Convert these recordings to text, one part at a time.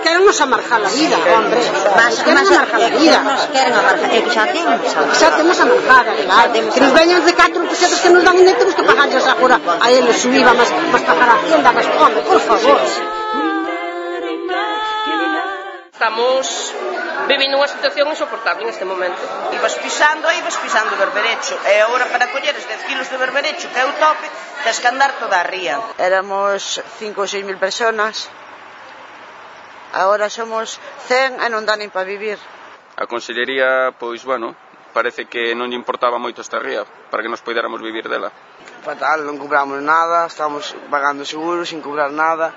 Queremos amargar a vida, hombre. Queremos amargar a vida. Queren amargar, é que xa temos. Xa temos amargada, claro. Que nos veñan de 4 pesetas que nos dan e nem temos que pagarles agora a eles su IVA, mas pagar a Hacienda, mas, hombre, por favor. Estamos vivindo unha situación insoportable neste momento. Ibas pisando berberecho, e agora para colleres 10 kilos de berberecho, que é o tope, tens que andar toda a ría. Éramos 5 ou 6 mil personas, agora somos 100 e non dá nin para vivir. A Consellería, pois, bueno, parece que non lle importaba moito esta ría para que nos poidéramos vivir dela. Fatal, non cobramos nada, estamos pagando seguros sin cobrar nada,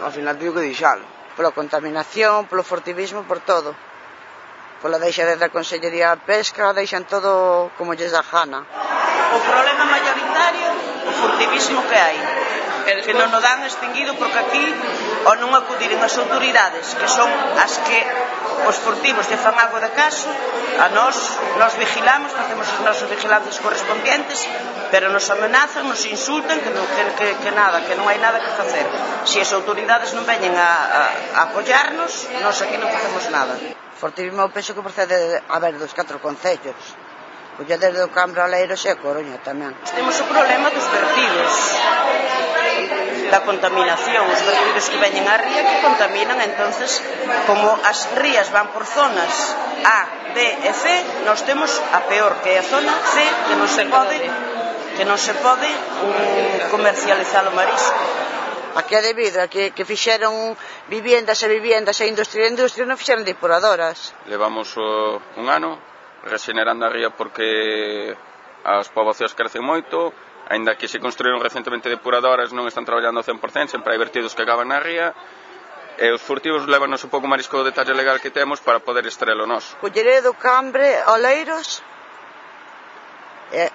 ao final teño que deixalo. Pola contaminación, polo fortivismo, por todo. Pola deixadez da Consellería de Pesca, deixan todo como lles da gana. O problema mayoritario, o furtivismo que hai, que non o dan extinguido porque aquí ao non acudiren as autoridades, que son as que os furtivos lle fan algo de caso, a nos vigilamos, facemos os nosos vigilantes correspondientes, pero nos amenazan, nos insultan, que nada, que non hai nada que facer. Se as autoridades non veñen a apoiarnos, nos aquí non facemos nada. Fortivismo penso que procede a ver dos 4 concellos. Pois desde o Cambre a Oleiros e a Coruña tamén. Temos o problema dos vertidos, da contaminación, os vertidos que veñen á ría que contaminan, entonces, como as rías van por zonas A, B e C, nós temos a peor, que é a zona C, que non se pode comercializar o marisco. Aquí é debido a que fixeron viviendas e industria non fixeron depuradoras. Levamos un ano regenerando a ría porque as poboacións crecen moito, aínda que se construíron recentemente depuradoras non están traballando ao 100%, sempre hai vertidos que acaban na ría, e os furtivos levanos un pouco marisco do detalle legal que temos para poder extraelo nós. Colleré do Cambre, Oleiros,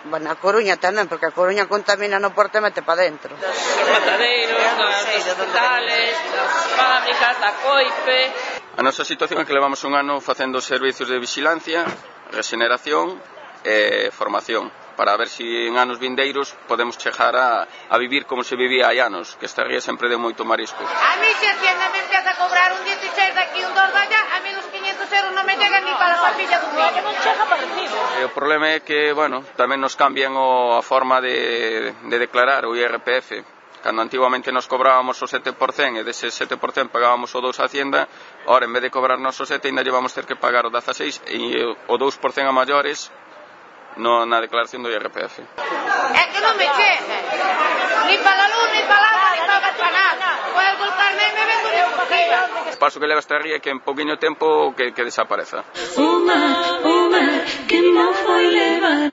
bueno, a Coruña tamén, porque a Coruña contamina no porto e mete para dentro. Dos matadeiros, dos hospitales, das fábricas, da coipe. A nosa situación é que levamos un ano facendo servicios de vigilancia, regeneración e formación, para ver se en anos vindeiros podemos chegar a vivir como se vivía hai anos, que esta ría sempre deu moito marisco. A mí se Hacienda me empieza a cobrar un 16 daqui, un 2 dallá, a mí os 500 euros non me llegan ni para a papilla do niño. Non chega para recibo. O problema é que, bueno, tamén nos cambian a forma de declarar o IRPF. Cando antiguamente nos cobrábamos o 7% e dese 7% pagábamos o 2% a Hacienda, ora en vez de cobrarnos o 7% ainda llevamos ter que pagar o 16% e o 2% a maiores na declaración do IRPF. É que non me chega, ni para a luz, ni para a agua, ni para nada. Pois voltar nem me vendo ni por riba. O paso que leva esta ría é que en pouquiño tempo que desapareza. O mar que non foi levar